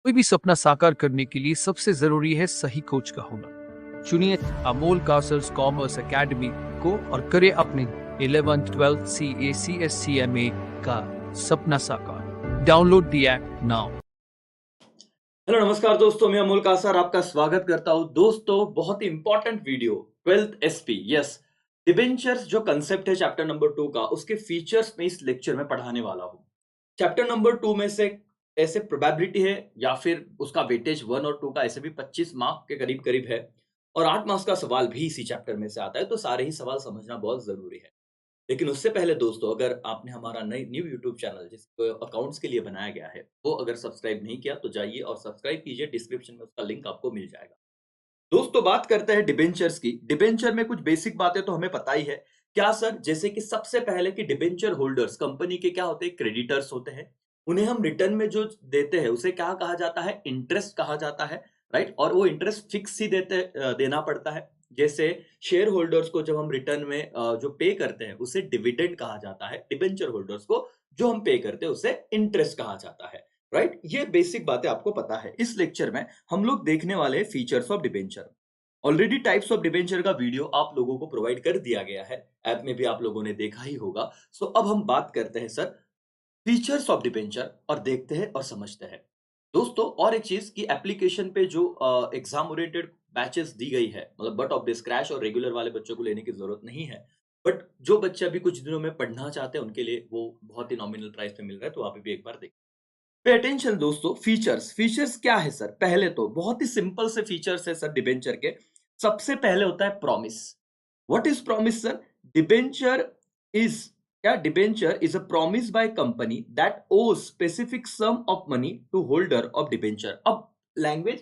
कोई भी सपना साकार करने के लिए सबसे जरूरी है सही कोच का होना। चुनिए अमोल कासर्स कॉमर्स एकेडमी को और करे अपने 11th 12th CA का सपना साकार। Download the app now. Hello नमस्कार दोस्तों, मैं अमोल कासर आपका स्वागत करता हूं। दोस्तों, बहुत ही important video 12th SP yes debentures जो कंसेप्ट है चैप्टर नंबर 2 का, उसके फीचर्स में इस लेक्चर में पढ़ाने वाला हूं। चैप्टर नंबर 2 में से ऐसे प्रोबेबिलिटी है या फिर उसका वेटेज 1 और 2 का ऐसे भी 25 मार्क के करीब करीब है और 8 मार्क्स का सवाल भी इसी चैप्टर में से आता है, तो सारे ही सवाल समझना बहुत जरूरी है। लेकिन उससे पहले दोस्तों, अगर आपने हमारा न्यू यूट्यूब चैनल जिसको अकाउंट्स के लिए बनाया गया है वो अगर सब्सक्राइब नहीं किया तो जाइए और सब्सक्राइब कीजिए। डिस्क्रिप्शन में उसका लिंक आपको मिल जाएगा। दोस्तों, बात करते हैं डिबेंचर्स की। डिबेंचर में कुछ बेसिक बातें तो हमें पता ही है। क्या सर? जैसे कि सबसे पहले कि डिबेंचर होल्डर्स कंपनी के क्या होते हैं? क्रेडिटर्स होते हैं। उन्हें हम रिटर्न में जो देते हैं उसे क्या कहा जाता है? इंटरेस्ट कहा जाता है, राइट। और वो इंटरेस्ट फिक्स ही देना पड़ता है। जैसे शेयर होल्डर्स को जब हम रिटर्न में जो पे करते हैं उसे डिविडेंड कहा जाता है। डिबेंचर होल्डर्स को जो हम पे करते हैं उसे इंटरेस्ट कहा जाता है, राइट। ये बेसिक बातें आपको पता है। इस लेक्चर में हम लोग देखने वाले features of debenture. Already types of debenture का वीडियो आप लोगों को प्रोवाइड कर दिया गया है, ऐप में भी आप लोगों ने देखा ही होगा। सो अब हम बात करते हैं सर फीचर्स ऑफ डिबेंचर और देखते हैं और समझते हैं। दोस्तों, और एक चीज कि एप्लीकेशन पे जो एग्जाम ओरिएंटेड बैचेस दी गई है, मतलब बट ऑफ दिस क्रैश और रेगुलर वाले बच्चों को लेने की जरूरत नहीं है। बट जो बच्चे अभी कुछ दिनों में पढ़ना चाहते हैं उनके लिए वो बहुत ही नॉमिनल प्राइस पे मिल रहा है, तो वहां पे भी एक बार देखें। पे अटेंशन दोस्तों। फीचर्स क्या है सर? पहले तो बहुत ही सिंपल से फीचर्स है सर डिबेंचर के। सबसे पहले होता है promise. What is promise sir? Debenture is क्या? Debenture is a promise by company that owes specific sum of money to holder of debenture. अब लैंग्वेज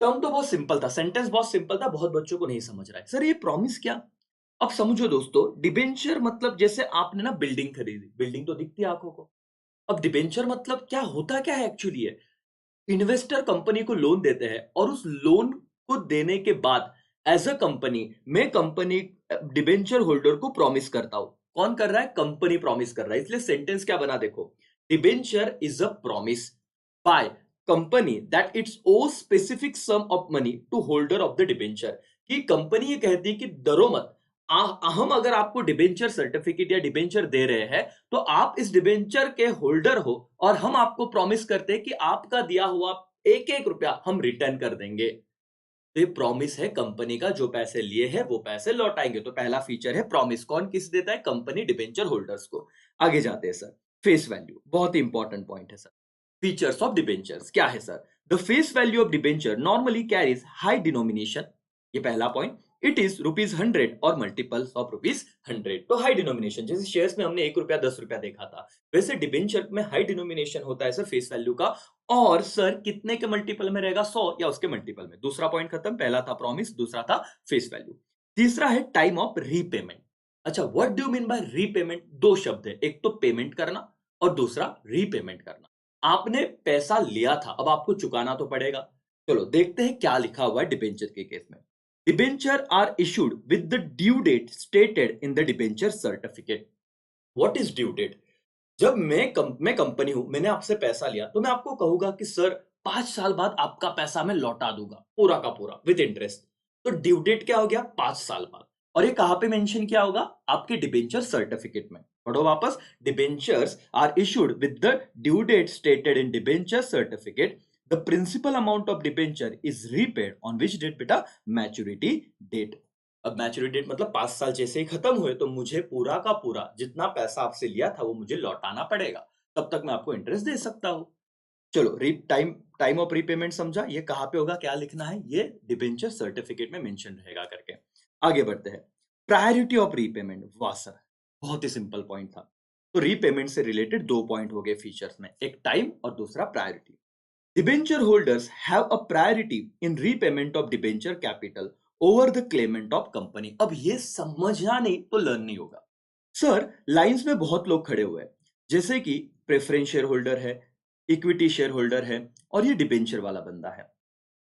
टर्म तो बहुत सिंपल था, सेंटेंस बहुत सिंपल था, बहुत बच्चों को नहीं समझ रहा है सर ये प्रॉमिस क्या। अब समझो दोस्तों, डिबेंचर मतलब जैसे आपने ना बिल्डिंग खरीदी, बिल्डिंग तो दिखती है आंखों को। अब डिबेंचर मतलब क्या होता, क्या है एक्चुअली है? इन्वेस्टर कंपनी को लोन देते हैं और उस लोन को देने के बाद एज अ कंपनी मैं कंपनी डिबेंचर होल्डर को प्रॉमिस करता हूं। कौन कर रहा है? कंपनी प्रॉमिस कर रहा है। इसलिए सेंटेंस क्या बना देखो, debenture is a promise by company that it's owe specific sum of money to holder of the debenture. कि कंपनी ये कहती है कि डरो मत, हम अगर आपको डिबेंचर सर्टिफिकेट या डिबेंचर दे रहे हैं तो आप इस डिबेंचर के होल्डर हो और हम आपको प्रॉमिस करते हैं कि आपका दिया हुआ एक एक रुपया हम रिटर्न कर देंगे। तो ये प्रॉमिस है कंपनी का, जो पैसे लिए हैं वो पैसे लौटाएंगे। तो पहला फीचर है प्रॉमिस। कौन किस देता है? कंपनी डिबेंचर होल्डर्स को। आगे जाते हैं सर। फेस वैल्यू बहुत ही इंपॉर्टेंट पॉइंट है सर। फीचर्स ऑफ डिबेंचर्स क्या है sir? The face value of debenture normally carries high denomination. ये पहला पॉइंट। इट इज ₹100 और मल्टीपल्स ऑफ ₹100। तो हाई डिनोमिनेशन, जैसे शेयर्स में हमने 1 रुपया 10 रुपया देखा था, वैसे डिबेंचर में हाई डिनोमिनेशन होता है सर फेस वैल्यू का। और सर कितने के मल्टीपल में रहेगा? 100 या उसके मल्टीपल में। दूसरा पॉइंट खत्म। पहला था प्रॉमिस, दूसरा था फेस वैल्यू। तीसरा है टाइम ऑफ रीपेमेंट। अच्छा, what do you mean by repayment? दो शब्द है, एक तो पेमेंट करना और दूसरा रीपेमेंट करना। आपने पैसा लिया था, अब आपको चुकाना तो पड़ेगा। चलो देखते हैं क्या लिखा हुआ है डिबेंचर के केस में। Debenture are issued with the due date stated in the debenture certificate. What is due date? जब मैं कंपनी हूं, मैंने आपसे पैसा लिया तो मैं आपको कहूंगा कि सर 5 साल बाद आपका पैसा मैं लौटा दूंगा पूरा का पूरा विद इंटरेस्ट। तो ड्यू डेट क्या हो गया? 5 साल बाद। और ये कहां पे मेंशन किया होगा? आपके डिबेंचर सर्टिफिकेट में। पढ़ो वापस। Debentures are issued with the due date stated in debenture certificate. The principal amount of debenture is repaid on which date बेटा? Maturity date. अब मैच्योरिटी डेट मतलब 5 साल जैसे ही खत्म हुए तो मुझे पूरा का पूरा जितना पैसा आपसे लिया था वो मुझे लौटाना पड़ेगा। तब तक मैं आपको इंटरेस्ट दे सकता हूं। चलो, टाइम टाइम ऑफ रीपेमेंट समझा। ये कहां पे होगा, क्या लिखना है? ये डिबेंचर सर्टिफिकेट में मेंशन रहेगा करके। आगे बढ़ते हैं। Priority of repayment. वाह सर, बहुत ही सिंपल पॉइंट था। तो रीपेमेंट से रिलेटेड 2 पॉइंट हो गए फीचर्स में, एक टाइम और दूसरा priority. Debenture holders have a priority in repayment of debenture capital over the Clement of company. अब ये समझना नहीं तो लर्न नहीं होगा। सर, लाइंस में बहुत लोग खड़े हुए हैं, जैसे कि प्रेफरेंस शेयर होल्डर है, इक्विटी शेयर होल्डर है और ये डिबेंचर वाला बंदा है।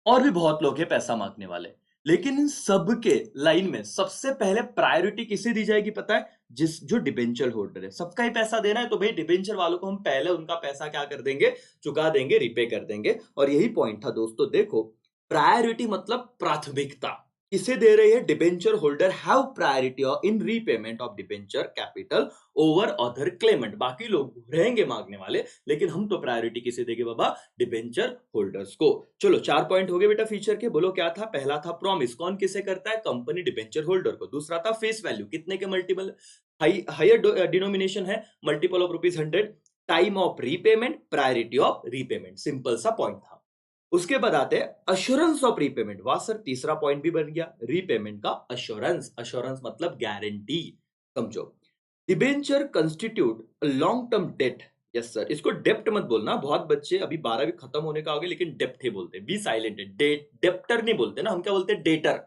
और भी बहुत लोग हैं पैसा मांगने वाले। लेकिन इन सब के लाइन में सबसे पहले प्रायोरिटी किसे दी जाएगी पता है? जो डिबेंचर होल्डर है, सबका ही पैसा देना है तो भाई डिबेंचर वालों को हम पहले उनका पैसा क्या कर देंगे, चुका देंगे, रिपे कर देंगे। और यही पॉइंट था दोस्तों। देखो, प्रायोरिटी मतलब प्राथमिकता किसे दे रही है? Debenture holder have priority in repayment of debenture capital over other Clement. बाकी लोग रहेंगे मांगने वाले, लेकिन हम तो प्रायोरिटी किसे देंगे बाबा? डिबेंचर होल्डर्स को। चलो 4 पॉइंट हो गए बेटा फीचर के। बोलो क्या था? पहला था प्रॉमिस, कौन किसे करता है? कंपनी डिबेंचर होल्डर को। दूसरा था फेस वैल्यू, कितने के मल्टीपल, हायर डिनोमिनेशन है, multiple of ₹100। Time of repayment, priority of repayment. Simple सा पॉइंट था। उसके बाद आते हैं अश्योरेंस ऑफ रीपेमेंट। वाह सर, तीसरा पॉइंट भी बन गया, रीपेमेंट का अश्योरेंस। अश्योरेंस मतलब गारंटी, समझो। Debenture constitute long term date. Yes sir, इसको डेप्ट मत बोलना, बहुत बच्चे अभी 12वीं खत्म होने का हो गया लेकिन डेप्ट ही बोलते हैं। बी साइलेंट है, डेप्टर नहीं बोलते ना, हम क्या बोलते हैं? डेटर।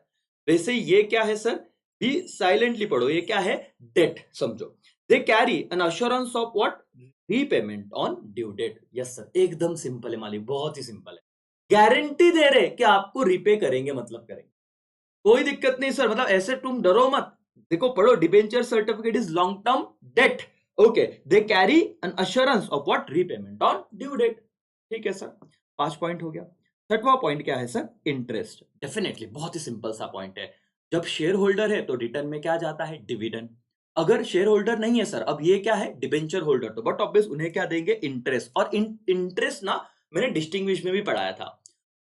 वैसे ये क्या है सर? बी साइलेंटली पढ़ो, ये क्या है? डेट, समझो। They carry an assurance of what? Repayment on due date. Yes sir, एकदम सिंपल है मालिक, बहुत ही सिंपल है। गारंटी दे रहे कि आपको रिपे करेंगे, मतलब करेंगे, कोई दिक्कत नहीं सर, मतलब ऐसे तुम डरो मत। देखो पढ़ो, debenture certificate is long term debt. Okay, they carry an assurance of what? Repayment on due date. ठीक है सर, 5 पॉइंट हो गया। छठवां पॉइंट क्या है सर? इंटरेस्ट। डेफिनेटली बहुत ही सिंपल सा पॉइंट है। जब शेयर होल्डर है तो रिटर्न में क्या जाता है? डिविडेंड। अगर शेयर होल्डर नहीं है सर, अब ये क्या है? डिबेंचर होल्डर, तो बट ऑब्वियस उन्हें क्या देंगे? इंटरेस्ट। और इंटरेस्ट ना मैंने डिस्टिंग्विश में भी पढ़ाया था,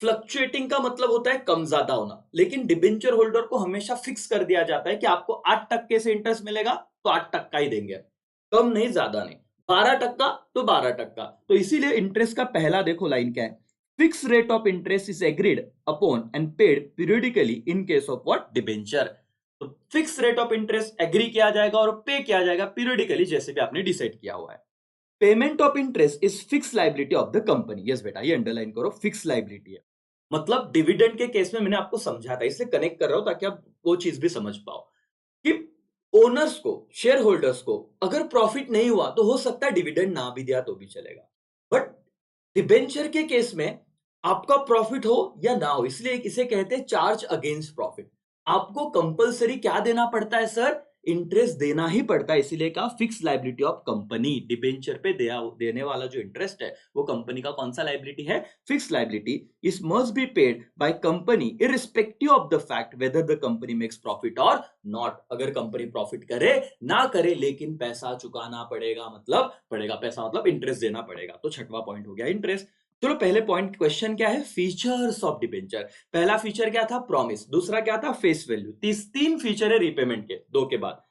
फ्लक्चुएटिंग का मतलब होता है कम ज्यादा होना, लेकिन डिबेंचर होल्डर को हमेशा फिक्स कर दिया जाता है कि आपको 8% से इंटरेस्ट मिलेगा तो 8% ही देंगे, कम नहीं ज्यादा नहीं। 12% तो 12%। तो इसीलिए इंटरेस्ट का पहला देखो लाइन क्या है? Fix rate of interest is agreed upon and paid periodically in case of what? Debenture. तो fix rate of interest agree किया जाएगा और पे किया जाएगा पीरियडिकली, जैसे भी आपने डिसाइड किया हुआ है। Payment of interest is fix liability of the company. Yes बेटा, ये अंडरलाइन करो, फिक्स लाइबिलिटी है। मतलब डिविडेंड के केस में मैंने आपको समझा था, इसलिए कनेक्ट कर रहा हूं ताकि आप वो चीज भी समझ पाओ कि ओनर्स को, शेयर होल्डर्स को अगर प्रॉफिट नहीं हुआ तो हो सकता है डिविडेंड ना भी दिया तो भी चलेगा, बट डिबेंचर के केस में आपका प्रॉफिट हो या ना हो, इसलिए इसे कहते हैं चार्ज अगेंस्ट प्रॉफिट। आपको कंपलसरी क्या देना पड़ता है सर? इंटरेस्ट देना ही पड़ता है, इसीलिए कहा fix liability of company. Debenture पे देने वाला जो इंटरेस्ट है वो कंपनी का कौन सा लाइबिलिटी है? Fix liability. This must be paid by company irrespective of the fact whether the company makes profit और नॉट। अगर कंपनी प्रॉफिट करे ना करे, लेकिन पैसा चुकाना पड़ेगा, मतलब पड़ेगा पैसा, मतलब इंटरेस्ट देना पड़ेगा। तो छठवां पॉइंट हो गया इंटरेस्ट। चलो पहले पॉइंट, क्वेश्चन क्या है? Features of debenture. पहला फीचर क्या था? प्रॉमिस। दूसरा क्या था? Face value. तीन फीचर है रीपेमेंट के, दो के बाद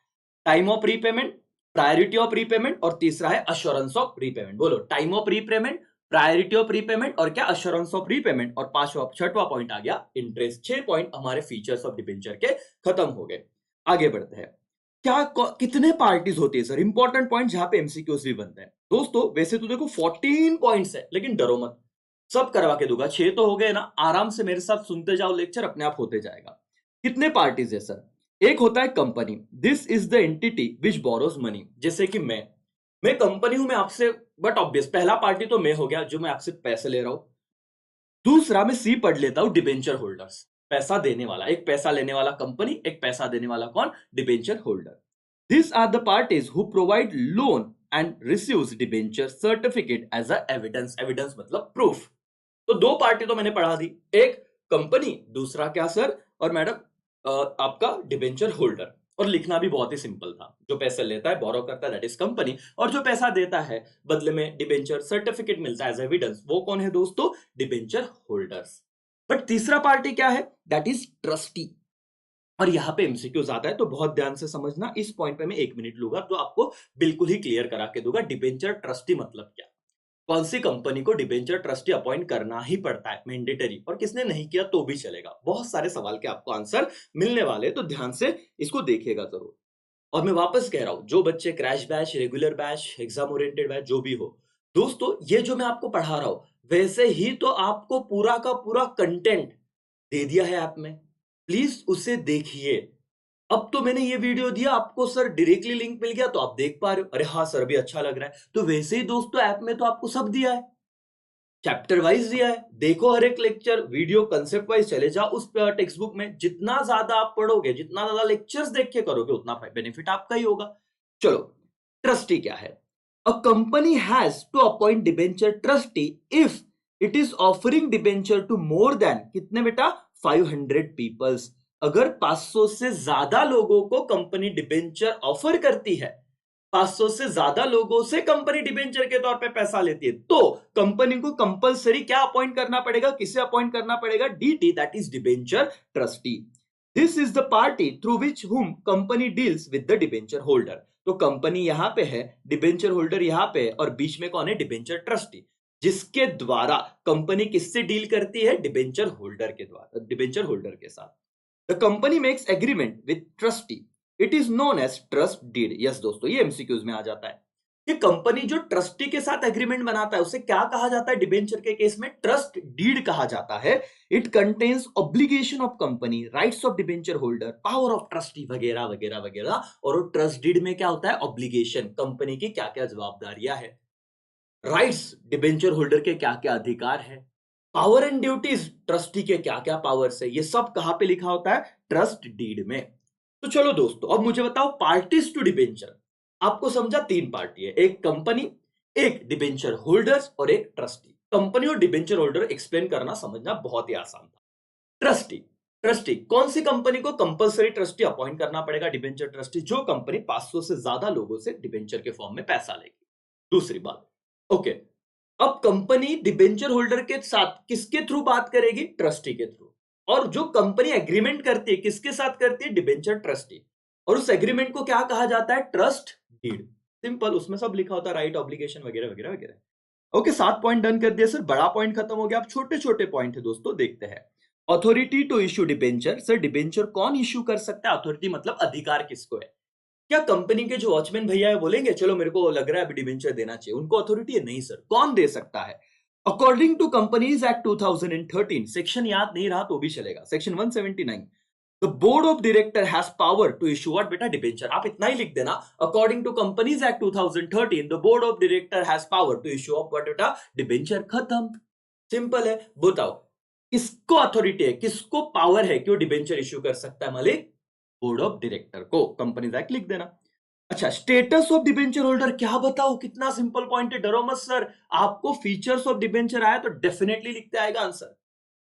time of repayment, priority of repayment, और तीसरा है अश्योरेंस ऑफ रीपेमेंट। बोलो, time of repayment, priority of repayment और क्या? Assurance of repayment. और छठवां पॉइंट आ गया इंटरेस्ट। 6 पॉइंट हमारे फीचर्स ऑफ डिबेंचर के खत्म हो गए। आगे बढ़ते हैं। कितने पार्टीज होती है सर? इंपॉर्टेंट पॉइंट जहां पे एमसीक्यूज भी बनते हैं दोस्तों। वैसे तो देखो 14 पॉइंट्स है, लेकिन डरो मत, सब करवा के दूंगा। 6 तो हो गए ना, आराम से मेरे साथ सुनते जाओ, लेक्चर अपने आप होते जाएगा। कितने पार्टीज है सर? एक होता है company, this is the entity which borrows money. जैसे कि मैं कंपनी हूं, मैं आपसे, बट ऑब्वियस पहला पार्टी तो मैं हो गया जो मैं आपसे पैसे ले रहा हूं। दूसरा मैं सी पढ़ लेता हूं, डिबेंचर होल्डर्स, पैसा देने वाला। एक पैसा लेने वाला कंपनी, एक पैसा देने वाला कौन? Debenture holder. These are the parties who provide loan and receives debenture certificate as a evidence. Evidence मतलब proof। तो दो पार्टी तो मैंने पढ़ा दी, एक कंपनी, दूसरा क्या सर? और मैडम आपका डिबेंचर होल्डर। और लिखना भी बहुत ही सिंपल था, जो पैसे लेता है, बोरो करता है, दैट इज कंपनी, और जो पैसा देता है बदले में डिबेंचर सर्टिफिकेट मिलता है एज एविडेंस, वो कौन है दोस्तों? Debenture holders. बट तीसरा पार्टी क्या है? That is trustee. और यहां पे एमसीक्यूज आता है, तो बहुत ध्यान से समझना। इस पॉइंट पे मैं 1 मिनट लूंगा तो आपको बिल्कुल ही क्लियर करा के दूंगा डिबेंचर ट्रस्टी मतलब क्या। कौन सी कंपनी को डिबेंचर ट्रस्टी अपॉइंट करना ही पड़ता है, मैंडेटरी, और किसने नहीं किया तो भी चलेगा। बहुत सारे सवाल के आपको आंसर मिलने वाले, तो ध्यान से इसको देखिएगा जरूर। और मैं वापस कह रहा हूं, जो बच्चे crash batch, regular batch, exam oriented batch जो भी हो, दोस्तों ये जो मैं आपको पढ़ा रहा हूं वैसे ही तो आपको पूरा का पूरा कंटेंट दे दिया है ऐप में, प्लीज उसे देखिए। अब तो मैंने ये वीडियो दिया आपको सर, डायरेक्टली लिंक मिल गया तो आप देख पा रहे हो, अरे हाँ सर भी अच्छा लग रहा है, तो वैसे ही दोस्तों ऐप में तो आपको सब दिया है, चैप्टर वाइज दिया है, देखो हर एक लेक्चर, वीडियो कंसेप्ट वाइज चले जाओ उस टेक्स्ट बुक में। जितना ज्यादा आप पढ़ोगे, जितना ज्यादा लेक्चर्स देख के करोगे, उतना बेनिफिट आपका ही होगा। चलो, ट्रस्टी क्या है? A company has to appoint debenture trustee if it is offering debenture to more than कितने बेटा? 500 पीपल्स। अगर 500 से ज्यादा लोगों को कंपनी डिबेंचर ऑफर करती है, 500 से ज्यादा लोगों से कंपनी डिबेंचर के तौर पे पैसा लेती है, तो कंपनी को कंपलसरी क्या अपॉइंट करना पड़ेगा? किसे अपॉइंट करना पड़ेगा? DT, that is debenture trustee. This is the party through which whom company deals with the debenture holder. तो कंपनी यहां पे है, डिबेंचर होल्डर यहां पे है, और बीच में कौन है? डिबेंचर ट्रस्टी, जिसके द्वारा कंपनी किससे डील करती है? डिबेंचर होल्डर के द्वारा, डिबेंचर होल्डर के साथ। The company makes agreement with trustee, it is known as trust deed. Yes दोस्तों, ये एमसीक्यूज में आ जाता है कि कंपनी जो ट्रस्टी के साथ एग्रीमेंट बनाता है उसे क्या कहा जाता है? डिबेंचर के केस में ट्रस्ट डीड कहा जाता है। It contains obligation of company, rights of debenture holder, power of trustee वगैरह वगैरह वगैरह। और ट्रस्ट डीड में क्या होता है? ऑब्लिगेशन, कंपनी की क्या क्या जवाबदारियां है, राइट्स डिबेंचर होल्डर के क्या क्या अधिकार है, पावर एंड ड्यूटीज ट्रस्टी के क्या क्या पावर्स है, ये सब कहां पे लिखा होता है? ट्रस्ट डीड में। तो चलो दोस्तों, अब मुझे बताओ पार्टीज टू डिबेंचर। आपको समझा? 3 पार्टी है, एक कंपनी, एक डिबेंचर होल्डर्स और एक ट्रस्टी। कंपनी और डिबेंचर होल्डर एक्सप्लेन करना समझना बहुत ही आसान था। ट्रस्टी, ट्रस्टी कौन सी कंपनी को कंपलसरी ट्रस्टी अपॉइंट करना पड़ेगा? डिबेंचर ट्रस्टी, जो कंपनी 500 से ज्यादा लोगों से डिबेंचर के फॉर्म में पैसा लेगी। दूसरी बात, ओके, अब कंपनी डिबेंचर होल्डर के साथ किसके थ्रू बात करेगी? ट्रस्टी के थ्रू। और जो कंपनी एग्रीमेंट करती है किसके साथ करती है? Debenture trustee. और उस एग्रीमेंट को क्या कहा जाता है? Trust deed. सिंपल, उसमें सब लिखा होता है, राइट, ऑब्लिगेशन वगैरह वगैरह वगैरह। ओके, 7 पॉइंट डन कर दिया सर, बड़ा पॉइंट खत्म हो गया। अब छोटे छोटे पॉइंट है दोस्तों, देखते हैं। Authority to issue debenture. Sir debenture कौन इश्यू कर सकता है? अथॉरिटी मतलब अधिकार किसको है? क्या कंपनी के जो वॉचमैन भैया है बोलेंगे चलो मेरे को लग रहा है अभी डिबेंचर देना चाहिए, उनको अथॉरिटी है? नहीं सर। कौन दे सकता है? According to companies act 2013, section याद नहीं रहा तो भी चलेगा, section 179, the board of director has power to issue what बेटा? डिबेंचर। आप इतना ही लिख देना, according to companies act 2013 the board of director has power to issue of what बेटा? डिबेंचर। खत्म, सिंपल है। बताओ किसको अथॉरिटी है, किसको पावर है कि वो डिबेंचर इश्यू कर सकता है? मालिक, बोर्ड ऑफ डायरेक्टर को। कंपनीज एक्ट लिख देना। अच्छा, स्टेटस ऑफ डिबेंचर होल्डर क्या बताओ? कितना सिंपल पॉइंट है, डरो मत सर। आपको फीचर्स ऑफ डिबेंचर आया तो डेफिनेटली लिखते आएगा आंसर।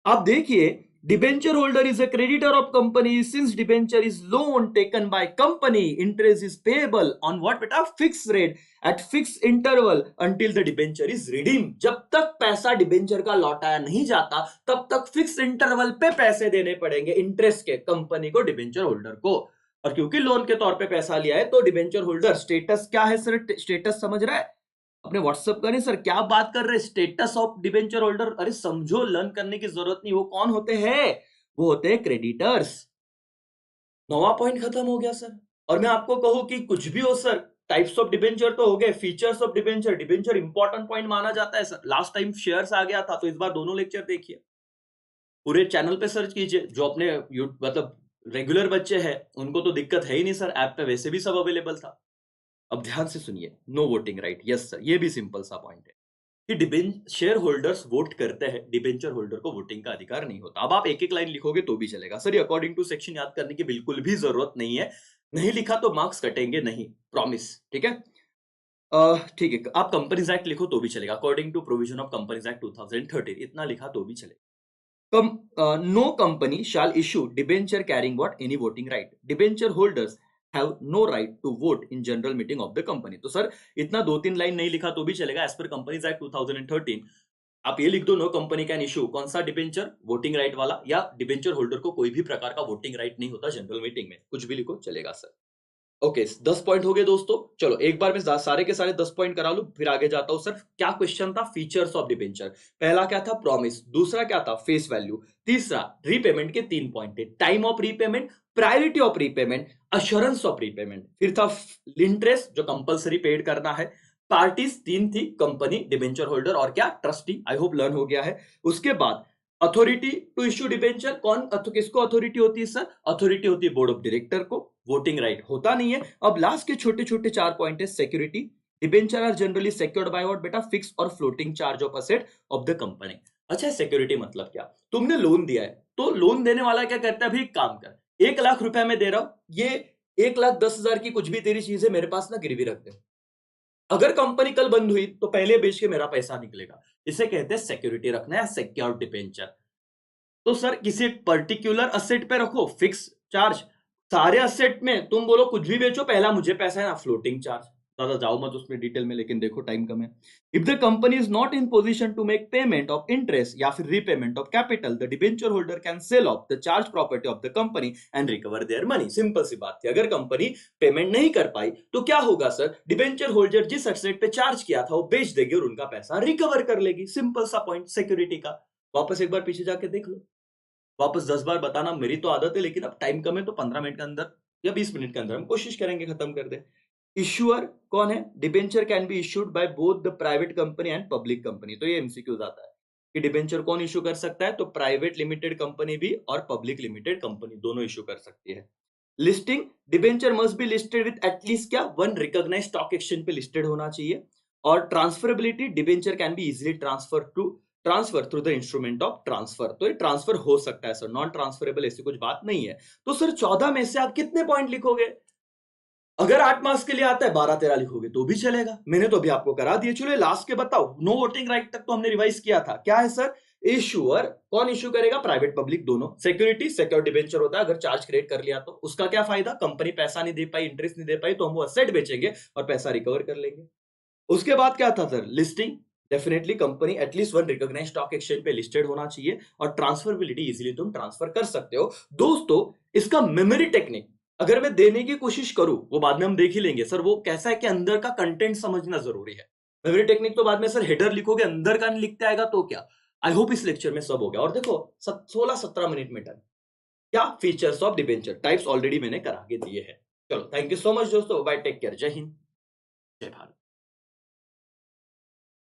आप देखिए, debenture holder is a creditor of company since debenture is loan taken by company, interest is payable on what बेटा? Fix rate at fix interval until the debenture is redeem. जब तक पैसा debenture का लौटाया नहीं जाता तब तक फिक्स इंटरवल पे पैसे देने पड़ेंगे इंटरेस्ट के, कंपनी को, डिबेंचर होल्डर को। और क्योंकि लोन के तौर पे पैसा लिया है तो डिबेंचर होल्डर, स्टेटस क्या है सर? स्टेटस समझ रहा है? अपने व्हाट्सएप का नहीं सर, क्या बात कर रहे हैं? स्टेटस ऑफ डिबेंचर होल्डर, अरे समझो, लर्न करने की जरूरत नहीं। वो कौन होते हैं? वो होते हैं क्रेडिटर्स। 9वां पॉइंट खत्म हो गया सर। और मैं आपको कहूं कि कुछ भी हो सर, टाइप्स ऑफ डिबेंचर तो हो गए, features of debenture, debenture important point माना जाता है सर। लास्ट टाइम शेयर्स आ गया था तो इस बार दोनों लेक्चर देखिए, पूरे चैनल पे सर्च कीजिए। जो अपने मतलब रेगुलर बच्चे हैं उनको तो दिक्कत है ही नहीं सर, ऐप पे वैसे भी सब अवेलेबल था। अब ध्यान से सुनिए, no voting right. Yes sir, ये भी सिंपल सा पॉइंट है कि डिबेंचर शेयर होल्डर्स वोट करते हैं, डिबेंचर होल्डर को वोटिंग का अधिकार नहीं होता। अब आप एक एक लाइन लिखोगे तो भी चलेगा सर, ये अकॉर्डिंग टू सेक्शन याद करने की बिल्कुल भी जरूरत नहीं है। नहीं लिखा तो मार्क्स कटेंगे नहीं, प्रॉमिस, ठीक है? ठीक है, आप कंपनीज एक्ट लिखो तो भी चलेगा, according to provision of companies act 2013, इतना लिखा तो भी चलेगा। No company shall issue debenture carrying what? Any voting right. Debenture holders have no right to vote in general meeting of the company. तो सर इतना 2-3 लाइन नहीं लिखा तो भी चलेगा, एज पर कंपनीज एक्ट 2013 आप ये लिख दो, नो कंपनी कैन इशू कौन सा डिबेंचर? वोटिंग राइट वाला, या डिबेंचर होल्डर को कोई भी प्रकार का वोटिंग राइट नहीं होता जनरल मीटिंग में, कुछ भी लिखो चलेगा सर। ओके, 10 पॉइंट हो गए दोस्तों। चलो एक बार मैं सारे के सारे 10 पॉइंट करा लूं फिर आगे जाता हूं। सर क्या क्वेश्चन था? Features of debenture. पहला क्या था? प्रॉमिस। दूसरा क्या था? Face value. तीसरा रीपेमेंट के 3 पॉइंट थे, time of repayment, priority of repayment, assurance of repayment. फिर था इंटरेस्ट जो कंपलसरी पेड करना है। पार्टीज 3 थी, कंपनी, डिबेंचर होल्डर और क्या? ट्रस्टी। आई होप लर्न हो गया है। उसके बाद अथॉरिटी टू इश्यू डिबेंचर, कौन किसको अथॉरिटी होती है सर? अथॉरिटी होती है बोर्ड ऑफ डायरेक्टर को, वोटिंग राइट होता नहीं है। अब लास्ट के छोटे छोटे 4 पॉइंट है, security, debenture are generally secured by what बेटा, फिक्स और floating charge of asset of the company. अच्छा, सिक्योरिटी मतलब क्या? तुमने लोन दिया है तो लोन देने वाला क्या करता है, भाई काम कर, 1 लाख रुपए में दे रहा हूं, ये 1,10,000 की कुछ भी तेरी चीज है मेरे पास ना गिरवी रख दे, अगर कंपनी कल बंद हुई तो पहले बेच के मेरा पैसा निकलेगा। इसे कहते हैं सिक्योरिटी रखना या सिक्योर्ड डिबेंचर। तो सर किसी एक पर्टिकुलर असेट पे रखो फिक्स चार्ज, सारे असेट में तुम बोलो कुछ भी बेचो पहला मुझे पैसा है ना, फ्लोटिंग चार्ज। ज्यादा जाओ मत उसमें डिटेल में, लेकिन देखो टाइम कम है। If the company is not in position to make payment of interest या फिर repayment of capital, the debenture holder can sell of the charge property of the company and recover their money. Simple सी बात थी, अगर company payment नहीं कर पाई तो क्या होगा सर, डिबेंचर होल्डर जिस असेट पे चार्ज किया था वो बेच देगी और उनका पैसा रिकवर कर लेगी। सिंपल सा पॉइंट सिक्योरिटी का। वापस एक बार पीछे जाके देख लो, वापस 10 बार बताना मेरी तो आदत है, लेकिन अब टाइम कम है तो 15 मिनट के अंदर या 20 मिनट के अंदर हम कोशिश करेंगे खत्म कर दे। इश्यूअर कौन है? Debenture can be issued by both the private company and public company. तो ये एमसीक्यूज आता है कि डिबेंचर कौन इश्यू कर सकता है, तो प्राइवेट लिमिटेड कंपनी भी और पब्लिक लिमिटेड कंपनी दोनों इश्यू कर सकती है। Listing, debenture must be listed with at least क्या, वन रिकॉग्नाइज्ड स्टॉक एक्सचेंज पे लिस्टेड होना चाहिए। और transferability, debenture can be easily transfer through the instrument of transfer. तो ये ट्रांसफर हो सकता है सर, नॉन ट्रांसफरेबल ऐसी कुछ बात नहीं है। तो सर 14 में से आप कितने पॉइंट लिखोगे? अगर 8 मार्क्स के लिए आता है 12-13 लिखोगे तो भी चलेगा, मैंने तो अभी आपको करा दिया। चलो लास्ट के बताओ, नो वोटिंग राइट तक तो हमने रिवाइज किया था, क्या है सर? इश्यूअर कौन इश्यू करेगा, प्राइवेट पब्लिक दोनों। सिक्योरिटी, सिक्योर्ड डिबेंचर होता है, अगर चार्ज क्रिएट कर लिया तो उसका क्या फायदा, कंपनी पैसा नहीं दे पाई, इंटरेस्ट नहीं दे पाई, तो हम वो असेट बेचेंगे और पैसा रिकवर कर लेंगे। उसके बाद क्या था sir, listing, definitely company at least one recognised stock exchange पे लिस्टेड होना चाहिए और ट्रांसफरेबिलिटी इजीली तुम ट्रांसफर कर सकते हो। दोस्तों इसका मेमोरी टेक्निक अगर मैं देने की कोशिश करूं, वो बाद में हम देख ही लेंगे सर, वो कैसा है कि अंदर का कंटेंट समझना जरूरी है। मेमोरी टेक्निक तो बाद में सर, हेडर लिखोगे अंदर का नहीं लिखते आएगा तो क्या। आई होप इस लेक्चर में सब हो गया। और देखो 16-17 मिनट में डन। क्या features of debenture types already मैंने करा के दिए हैं। चलो थैंक यू सो मच दोस्तों, बाय, टेक केयर, जय हिंद, जय भारत।